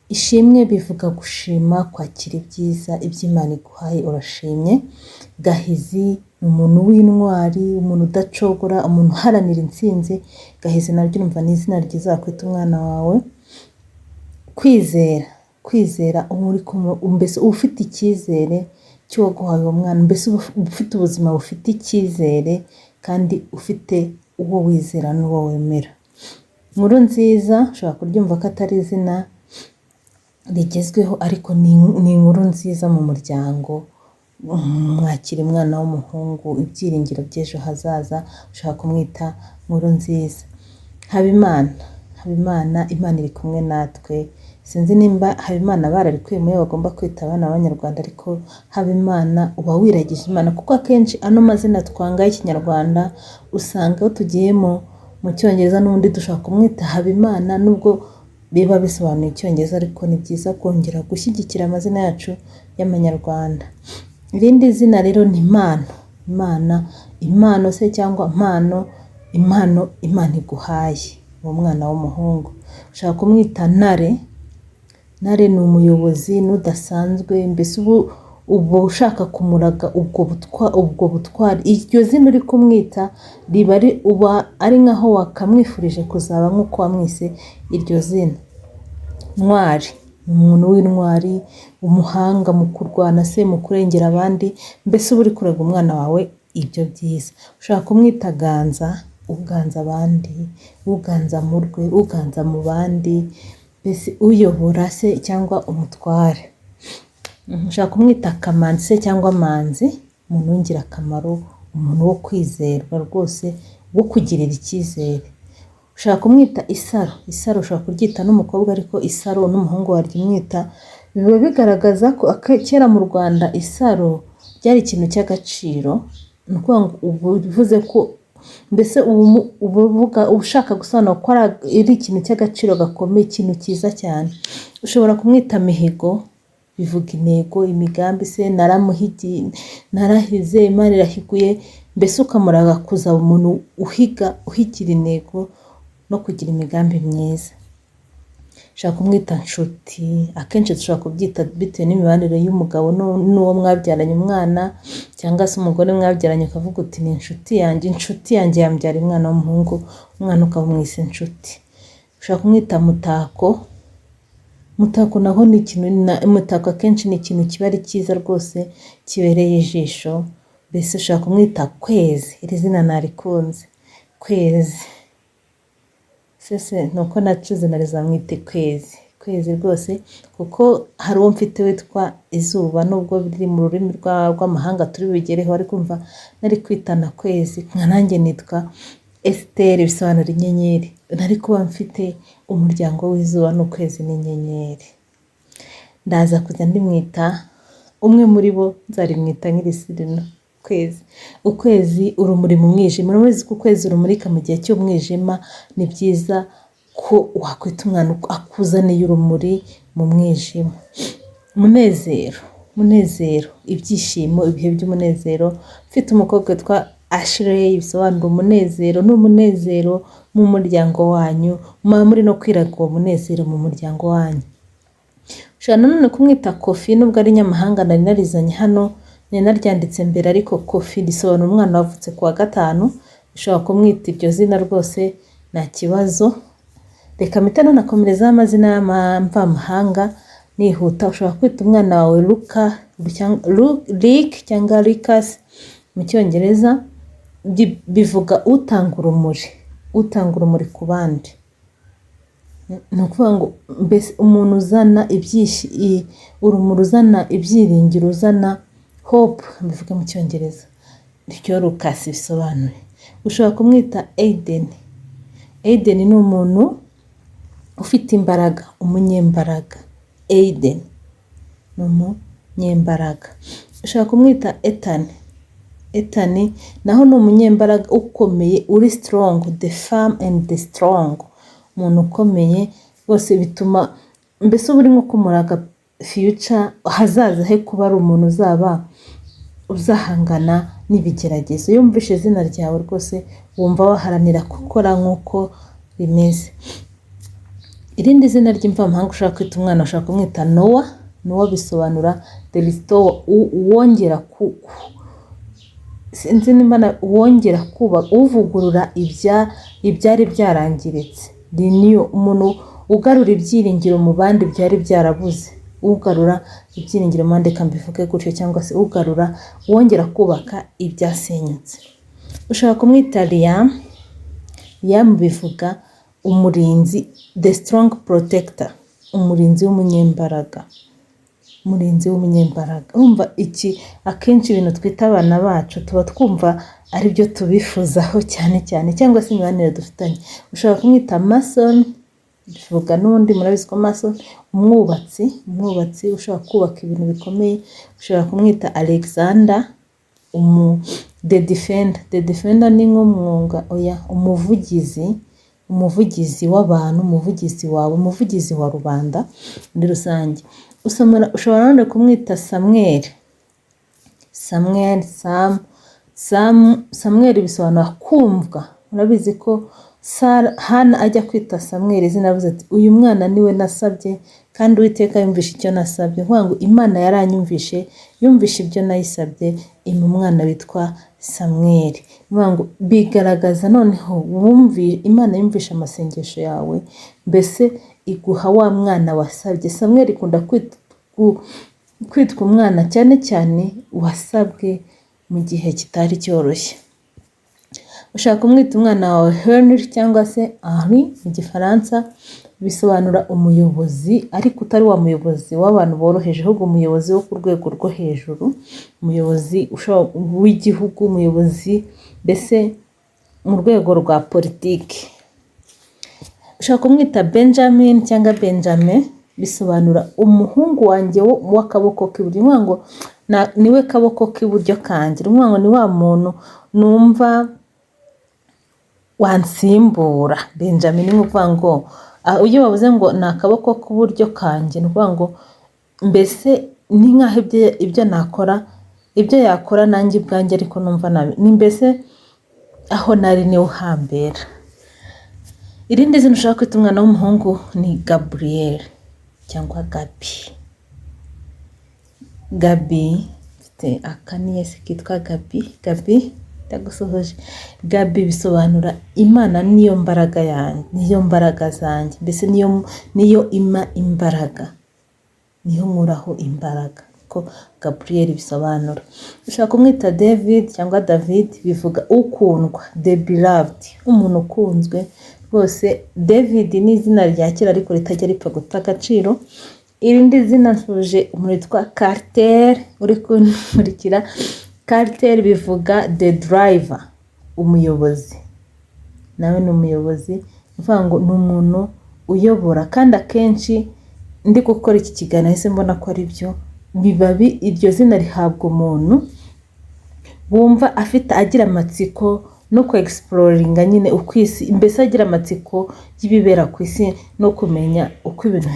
Ishimwe bivuga gushima, kwakira ibyiza iby'Imana iguhaye urashimye. Gahizi ni umuntu w'intwari, umuntu udacogora, umuntu uharanira intsinzi. Gahizi naryo urumva ni izina ryiza wakwita umwana wawe. Kwizera mbese ufite icyizere cy'uwaguhaye uwo mwana, mbese ufite ubuzima bufite icyizere kandi ufite uwo wizera n'uwo wemera. Inkuru nziza ushobora kuryumva ko atari izina rigezweho, ariko ni inkuru nziza mu muryango. Mwakira umwana w'umuhungu, ibyiringiro by'ejo hazaza, ushobora kumwita inkuru nziza. Habimana, Imana iri kumwe natwe. Sinzi nimba Habimana bararikuye muyo bagomba kwita abana b'Abanyarwanda, ariko Habimana uba wiragije Imana, kuko akenshi ano mazina twanga y'Ikinyarwanda usanga aho tugiye mu Cyongereza n'ubundi dushaka kumwita Habimana, nubwo biba bisobanuye Icyongereza, ariko ni byiza kongera gushyigikira amazina yacu y'Amanyarwanda. Irindi zina rero ni impano se cyangwa impano Imana iguhaye uwo mwana w'umuhungu. Ushaka kumwita Ntare ni umuyobozi n'udasanzwe, mbese ubu ushaka kumuraga ubwo butwari. Iryo zina uri kumwita uba ari nkaho wakamwifurije kuzaba nk'uko wamwise iryo zina. Ntwari ni umuntu w'intwari, umuhanga mu kurwana se, mu kurengera abandi, mbese uba uri kurega umwana wawe ibyo byiza. Ushaka kumwita uganza abandi, uganza mu rwe, uganza mu bandi, mbese uyobora se cyangwa umutware. Ushaka kumwita Kamanzi se cyangwa Manzi, umuntu w'ingirakamaro, umuntu wo kwizerwa rwose, wo kugirira icyizere. Ushaka kumwita Isaro ushobora kuryita n'umukobwa, ariko Isaro n'umuhungu waryimwita. Biba bigaragaza ko kera mu Rwanda Isaro byari ikintu cy'agaciro. Ni ukuvuga ngo ubu bivuze ko mbese uba ushaka gusobanura ko ari ikintu cy'agaciro gakomeye, ikintu cyiza cyane. Ushobora kumwita Mihigo, bivuga intego, imigambi se. Narahize, Imana irahiguye, mbese ukamuraga kuzaba umuntu uhigira intego no kugira imigambi myiza. Ushaka kumwita Nshuti, akenshi dushobora kubyita bitewe n'imibanire y'umugabo n'uwo mwabyaranye umwana, cyangwa se umugore mwabyaranye ukavuga uti ni inshuti yanjye yambyara umwana w'umuhungu, umwana ukaba umwise Nshuti. Ushaka kumwita Mutako naho ni ikintu, Mutako akenshi ni ikintu kiba ari cyiza rwose, kibereye ijisho. Mbese ushaka kumwita Kwezi, iri zina narikunze, Kwezi. Sese nuko nacuze narizamwite Kwezi rwose, kuko hari uwo mfite witwa Izuba, nubwo biri mu rurimi rw'amahanga turi bigereho, ariko umva nari kwitana Kwezi. Nanjye nitwa Esther, bisobanura inyenyeri. Nari kuba mfite umuryango w'izuba n'ukwezi n'inyenyeri. Ndaza kujya ndimwita umwe muri bo, nzarimwita nk'irisirino Kwezi. Ukwezi, urumuri mu mwijima. Murabizi ko ukwezi rumurika mu gihe cy'umwijima. Ni byiza ko wakwita umwana akuzaniye urumuri mu mwijima. Munezero, ibyishimo, ibihe by'umunezero. Mfite umukobwa witwa Ashley, bisobanura umunezero. N'umunezero mu muryango wanyu, muba muri no kwiraga uwo munezero mu muryango wanyu. Ushobora nanone kumwita Kofi, nubwo ari nyamahanga nari narizanye hano, nari naryanditse mbere, ariko Kofi risobanura umwana wavutse ku wa gatanu. Ushobora kumwita iryo zina rwose nta kibazo. Reka mpita nanakomerezaho amazina y'amvamahanga nihuta. Ushobora kwita umwana wawe Rick cyangwa Lucas mu Cyongereza. Bivuga utanga urumuri ku bandi. Ni ukuvuga ngo mbese umuntu uzana urumuri, uzana ibyiringiro, uzana hope, bivuga mu Cyongereza. Nicyo Lucas bisobanuye. Ushobora kumwita Aiden ni umuntu ufite imbaraga, umunyembaraga. Aiden ni umunyembaraga. Ushobora kumwita Ethan naho ni umunyembaraga ukomeye, uri strong, the firm and the strong. Umuntu ukomeye rwose, bituma mbese uba uri nko kumuraga future hazaza he, kuba ari umuntu uzahangana n'ibigeragezo. Iyo wumvishe izina ryawe rwose wumva waharanira gukora nk'uko rimeze. irindi zina ry'imvamahanga ushaka kwita umwana ushaka kumwita Nowa. Nowa bisobanura the restorer, uwongera sinzi nimba uwongera kuba, uvugurura ibyari byarangiritse. Renew, umuntu ugarura ibyiringiro mu bandi byari byarabuze, ugarura ibyiringiro mu bandi, kambivuge gutyo, cyangwa se ugarura, wongera kubaka ibyasenyutse. Ushaka kumwita Liam. Liam bivuga umurinzi, the strong protector, umurinzi w'umunyembaraga, umurinzi w'umunyembaraga. Urumva iki akenshi ibintu twita abana bacu tuba twumva ari byo tubifuzaho cyane cyane, cyangwa se imibanire dufitanye. Ushaka kumwita Mason, bivuga n'undi murabizi ko Mason umwubatsi ushaka kubaka ibintu bikomeye. Ushaka kumwita Alexander, the defender ni nk'umwunga, umuvugizi w'abantu, umuvugizi wawe, umuvugizi wa rubanda muri rusange. Ushobora none kumwita Samuel bisobanura kumvwa. Murabizi ko Hana ajya kwita Samuel izina, avuze ati uyu mwana niwe nasabye kandi Uwiteka yumvishe icyo nasabye. Kuvuga ngo Imana yaranyumvishe, yumvishe ibyo nayisabye, ima umwana witwa Samuel. Kuvuga ngo bigaragaza noneho Imana yumvishe amasengesho yawe, mbese iguha wa mwana wasabye. Samuel ikunda kwitwa umwana cyane cyane wasabwe mu gihe kitari cyoroshye. Ushaka kumwita umwana wawe Henry cyangwa se Henri mu gifaransa, bisobanura umuyobozi, ariko utari wa muyobozi w'abantu boroheje, ahubwo umuyobozi wo ku rwego rwo hejuru, umuyobozi w'igihugu, umuyobozi mbese mu rwego rwa politiki. Ushaka kumwita Benjamin cyangwa Benjamin, bisobanura umuhungu wanjye w'akaboko k'iburyo. Uvuga ngo niwe kaboko k'iburyo kanjye. Uvuga ngo ni wa muntu numva wansimbura. Benjamin ni ukuvuga ngo iyo bavuze ngo ni akaboko k'iburyo kanjye, ni ukuvuga ngo mbese ni nk'aho ibyo nakora, ibyo yakora nanjye ubwanjye, ariko numva nabi, ni mbese aho nari niho hambera. Irindi zina ushaka kwita umwana w'umuhungu ni Gabriel cyangwa Gabi. Mfite akaniyesi kitwa Gabi ndagusohoje. Gabi bisobanura Imana niyo mbaraga yanjye, niyo mbaraga zanjye, mbese niyo ima imbaraga, niyo nkuraho imbaraga, ko Gabriel bisobanura. Ushaka kumwita David cyangwa David, bivuga ukundwa, the beloved, umuntu ukunzwe rwose. David ni izina rya kera ariko ritajya ripfa guta agaciro. Irindi zina nsuje umuntu witwa Carter, uri kunkurikira. Carter bivuga the driver, umuyobozi, nawe ni umuyobozi. Uvuga ngo ni umuntu uyobora, kandi akenshi ndi gukora iki kiganiro ese mbona ko ari byo iryo zina rihabwa umuntu wumva agira amatsiko no ku exploringa nyine uko isi, mbese agira amatsiko y'ibibera ku isi no kumenya uko ibintu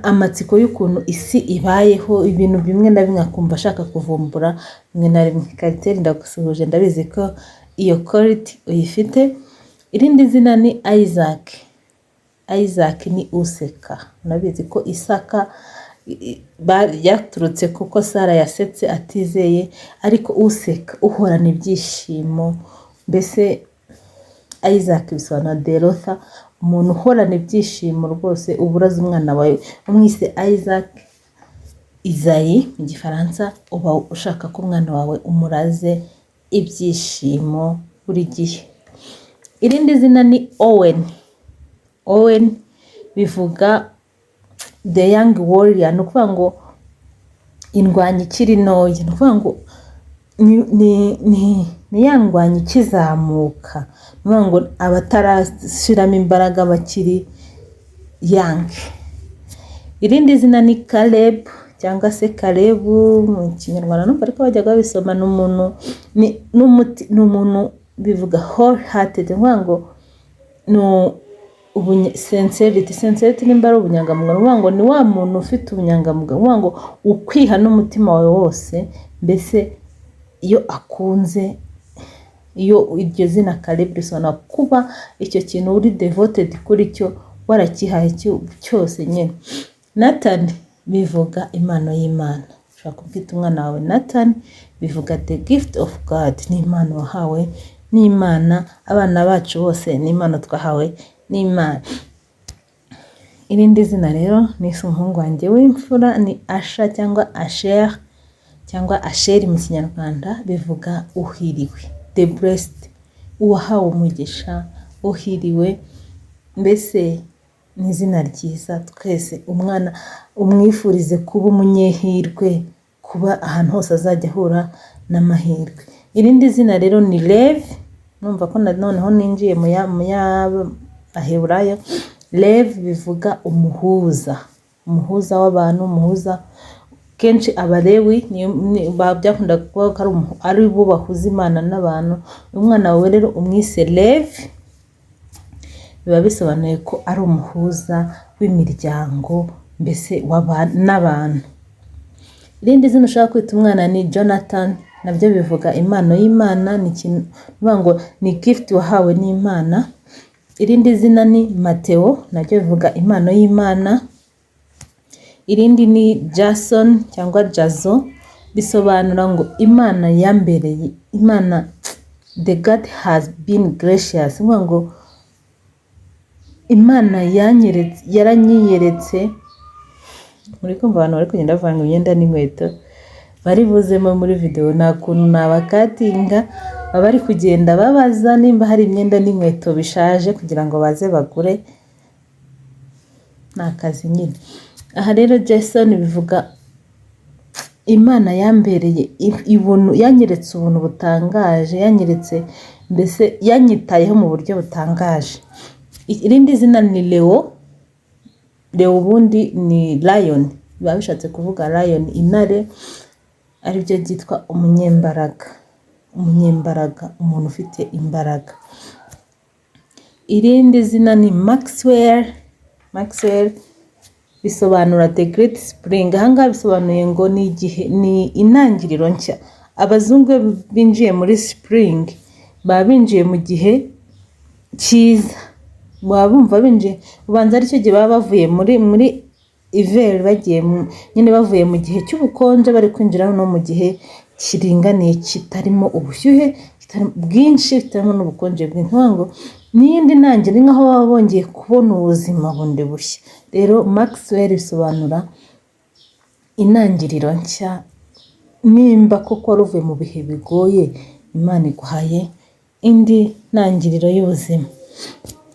amatsiko y'ukuntu isi ibayeho, ibintu bimwe na bimwe akumva ashaka kuvumbura rimwe na rimwe. Carter ndagusuhuje, ndabizi ko iyo quality uyifite. Irindi zina ni Isaac ni useka. Murabizi ko Isaka yaturutse kuko Sara yasetse atizeye, ariko useka uhorana ibyishimo. Mbese Isaac bisobanura Delotha, umuntu uhorana ibyishimo rwose. Uburaza umwana wawe umwise Isaac, Isayi mu gifaransa, uba ushaka ko umwana wawe umuraze ibyishimo buri gihe. Irindi zina ni Owen bivuga the young warrior, ni ukuvuga ngo indwanyi ikiri ntoya, ni ukuvuga ngo ni ya ndwanyi ikizamuka, ni ukuvuga ngo abatarashiramo imbaraga bakiri young. Irindi zina ni Caleb cyangwa se Kalebu mu Kinyarwanda, numva ariko bajyaga babisoma. Ni umuntu bivuga whole hearted, ni ukuvuga ngo sincerity nimba ari ubunyangamugayo. Ni ukuvuga ngo ni wa muntu ufite ubunyangamugayo, ni ukuvuga ngo ukwiha n'umutima wawe wose. Mbese iyo akunze iyo iryo zina Caleb risobanura kuba icyo kintu uri devoted kuri cyo, warakihaye cyose nyine. Nathan bivuga impano y'Imana. Ushobora kubwita umwana wawe Nathan, bivuga the gift of God, ni impano wahawe n'Imana. Abana bacu bose ni impano twahawe n'Imana. Irindi zina rero ni umuhungu wanjye w'imfura ni Asha cyangwa Asher cyangwa Asheri mu Kinyarwanda, bivuga uhiriwe, the blessed, uwahawe umugisha, uhiriwe. Mbese ni izina ryiza, twese umwana umwifurize kuba umunyehirwe, kuba ahantu hose azajya ahura n'amahirwe. Irindi zina rero ni Lev, numva ko noneho ninjiye mu y'Abaheburayo. Lev bivuga umuhuza, umuhuza w'abantu, umuhuza. Kenshi Abalewi byakunda kuvuga ko ari bo bahuza Imana n'abantu. Umwana wawe rero umwise Lev, biba bisobanuye ko ari umuhuza w'imiryango, mbese n'abantu. Irindi zina ushaka kwita umwana ni Jonathan, nabyo bivuga impano y'Imana, ni ikintu ngo ni gift wahawe n'Imana. Irindi zina ni Mateo, nabyo bivuga impano y'Imana. Irindi ni Jason cyangwa Jazo, bisobanura ngo Imana yambereye, Imana, the God has been gracious, ngo Imana yaranyiyeretse. Muri kumva abantu bari kugenda bavanga imyenda n'inkweto, bari buzemo muri video, nta kuntu nabakatinga, baba bari kugenda babaza nimba hari imyenda n'inkweto bishaje kugira ngo baze bagure, ni akazi nyine. Aha rero Jason bivuga Imana yambereye ibuntu, yanyeretse ubuntu butangaje, yanyeretse, mbese yanyitayeho mu buryo butangaje. Irindi zina ni Leo. Leo ubundi ni lion, biba bishatse kuvuga lion, intare, aribyo byitwa umunyembaraga, umuntu ufite imbaraga. Irindi zina ni Maxwell bisobanura the great spring. Ahangaha bisobanuye ngo ni igihe, ni intangiriro nshya. Abazungu binjiye muri spring, baba binjiye mu gihe cyiza, baba bumva binjiye, ubanza aricyo gihe baba bavuye muri hiver, bagiye nyine bavuye mu gihe cy'ubukonje bari kwinjira no mu gihe kiringaniye, kitarimo ubushyuhe bwinshi, kitarimo n'ubukonje bwinshi. Ngo n'iyindi ntangiriro, ni nkaho baba bongeye kubona ubuzima bundi bushya. Rero Maxwell bisobanura intangiriro nshya, nimba koko wari uvuye mu bihe bigoye, Imana iguhaye indi ntangiriro y'ubuzima.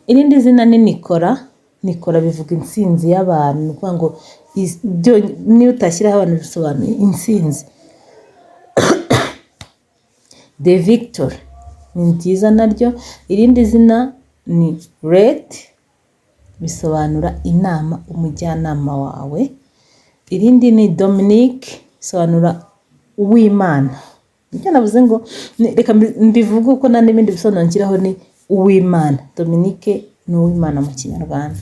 Irindi zina ni Nikora bivuga intsinzi y'abantu, ni ukuvuga ngo niyo utashyiraho abantu bisobanuye intsinzi. The Victor ni nziza naryo. Irindi zina ni Red, bisobanura inama, umujyanama wawe. Irindi ni Dominic, bisobanura uw'Imana. Nicyo navuze ngo reka mbivuge uko n'ibindi bisobanuro nshyiraho ni uw'Imana. Dominic ni uw'Imana mu Kinyarwanda.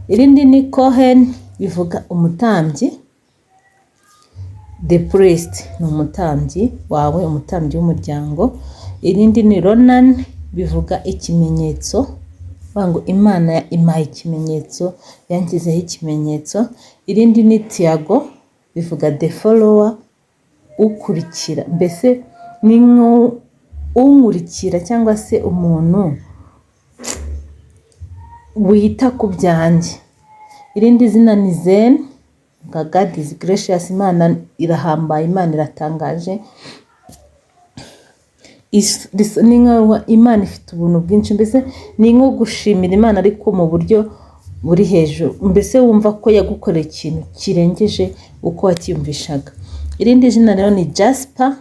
Irindi ni Cohen, bivuga umutambyi. The priest ni umutambyi wawe, umutambyi w'umuryango. Irindi ni Ronan, bivuga ikimenyetso, ngo Imana impaye ikimenyetso, yanshyizeho ikimenyetso. Irindi ni Tiago, bivuga the follower, ukurikira, mbese ni unkurikira cyangwa se umuntu wita ku byanjye. Irindi zina ni Zen, God is gracious, Imana irahambaye, Imana iratangaje. Ni nkaho Imana ifite ubuntu bwinshi, mbese ni nko gushimira Imana ariko mu buryo buri hejuru, mbese wumva ko yagukoreye ikintu kirengeje uko wakiyumvishaga. Irindi zina rero ni Jasper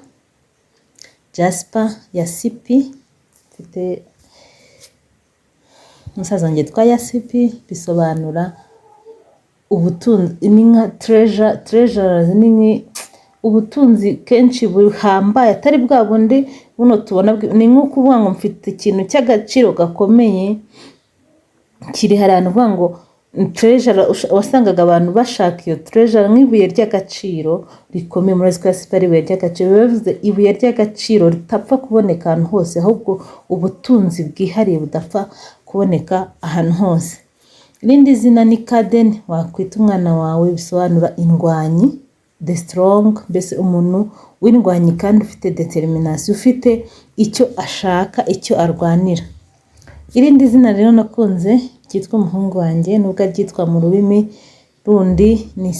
ya Sipi, mfite umusaza wanjye yitwa Yasipi, bisobanura ubutunzi, ni nka treasures, ni ubutunzi kenshi buhambaye, atari bwa bundi buno tubona, ni nko kuvuga ngo mfite ikintu cy'agaciro gakomeye kiri hariya, uvuga ngo treasure wasangaga abantu bashaka iyo treasure nk'ibuye ry'agaciro rikomeye. Muri Square ari ibuye ry'agaciro, bivuze ibuye ry'agaciro ritapfa kuboneka ahantu hose, ahubwo ubutunzi bwihariye budapfa kuboneka ahantu hose. Irindi zina ni Kaden, wakwita umwana wawe, bisobanura indwanyi, the strong, mbese umuntu w'indwanyi kandi ufite determination, ufite icyo ashaka, icyo arwanira. Irindi zina rero nakunze ryitwa umuhungu wanjye, nubwo ryitwa mu rurimi rundi ni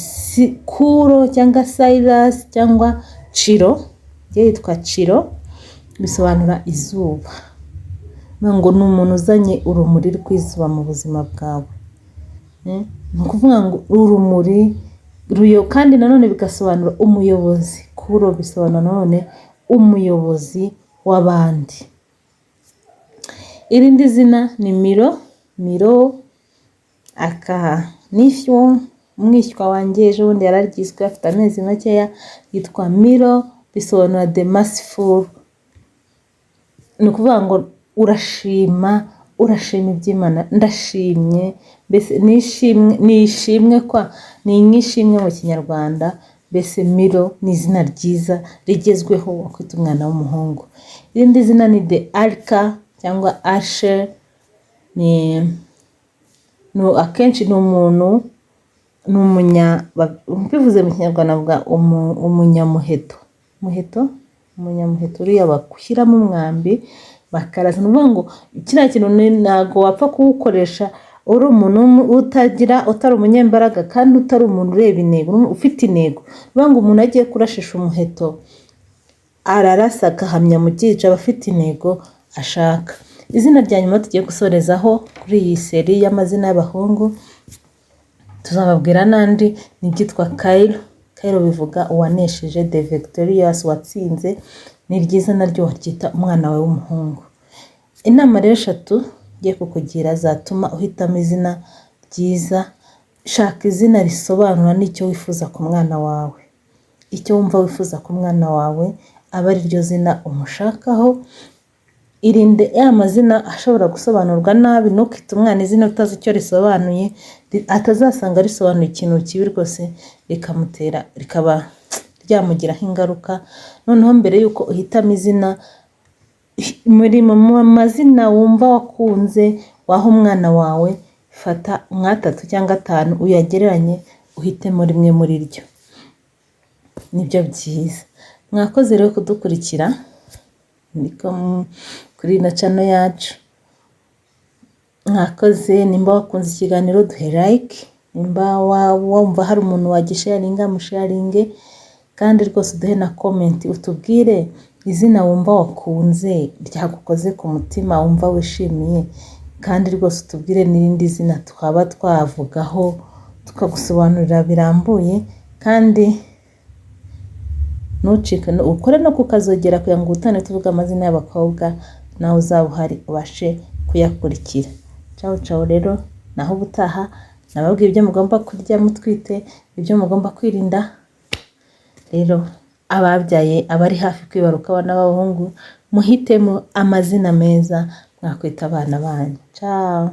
Kuro cyangwa Silas cyangwa Chiro, yitwa Chiro, bisobanura izuba. Ngo ni umuntu uzanye urumuri rw'izuba mu buzima bwawe. Ni ukuvuga ngo urumuri ruyo, kandi nanone bigasobanura umuyobozi. Kuro bisobanura nanone umuyobozi w'abandi. Irindi zina ni Miro aka nifyo, umwishywa wanjye ejo bundi yararyiswe afite amezi makeya, yitwa Miro, bisobanura the merciful. Ni ukuvuga ngo urashima iby'Imana, ndashimye, mbese nishimwe kwa ni nk'ishimwe mu Kinyarwanda. Mbese Miro ni izina ryiza rigezweho wakwita umwana w'umuhungu. Irindi zina ni the Arka cyangwa Asher, akenshi ni umuntu, ni bivuze mu Kinyarwanda avuga umunyamuheto, umunyamuheto uriya bakushyiramo umwambi bakaraza. Ni ukuvuga ngo kiriya kintu ntabwo wapfa kuwukoresha uri umuntu utari umunyembaraga kandi utari umuntu ureba intego, ufite intego. Ni ukuvuga ngo umuntu agiye kurashisha umuheto ararasa akahamya mu cyica, aba afite intego ashaka. Izina rya nyuma tugiye gusorezaho kuri iyi seri y'amazina y'abahungu, tuzababwira n'andi, ni iryitwa Kyle bivuga uwanesheje, the victorious, watsinze. Ni ryiza naryo waryita umwana wawe w'umuhungu. Inama rero 3 ngiye kukugira zatuma uhitamo izina ryiza. Shaka izina risobanura n'icyo wifuza ku mwana wawe, icyo wumva wifuza ku mwana wawe aba ari ryo zina umushakaho. Irinde amazina ashobora gusobanurwa nabi, ntukite umwana izina utazi icyo risobanuye, atazasanga risobanuye ikintu kibi rwose rikaba ryamugiraho ingaruka. Noneho mbere yuko uhitamo izina, muri mu mazina wumva wakunze waha umwana wawe, fata 3 cyangwa 5 uyagereranye, uhitemo rimwe muri ryo, nibyo byiza. Mwakoze rero kudukurikira kuri na channel yacu. Mwakoze, nimba wakunze ikiganiro duhe like, nimba wumva hari umuntu wagisharinga musharinge, kandi rwose duhe na comment utubwire izina wumva wakunze ryagukoze ku mutima wumva wishimiye, kandi rwose utubwire n'irindi zina twaba twavugaho tukagusobanurira birambuye. Kandi ntucike ukore no kukazogera kugira ngo utane tuvuga amazina y'abakobwa nawe uzaba uhari ubashe kuyakurikira. Ciao rero, naho ubutaha nababwiye ibyo mugomba kurya mutwite, ibyo mugomba kwirinda. Rero ababyaye, abari hafi kwibaruka abana b'abahungu, muhitemo amazina meza mwakwita abana banyu. Ciao.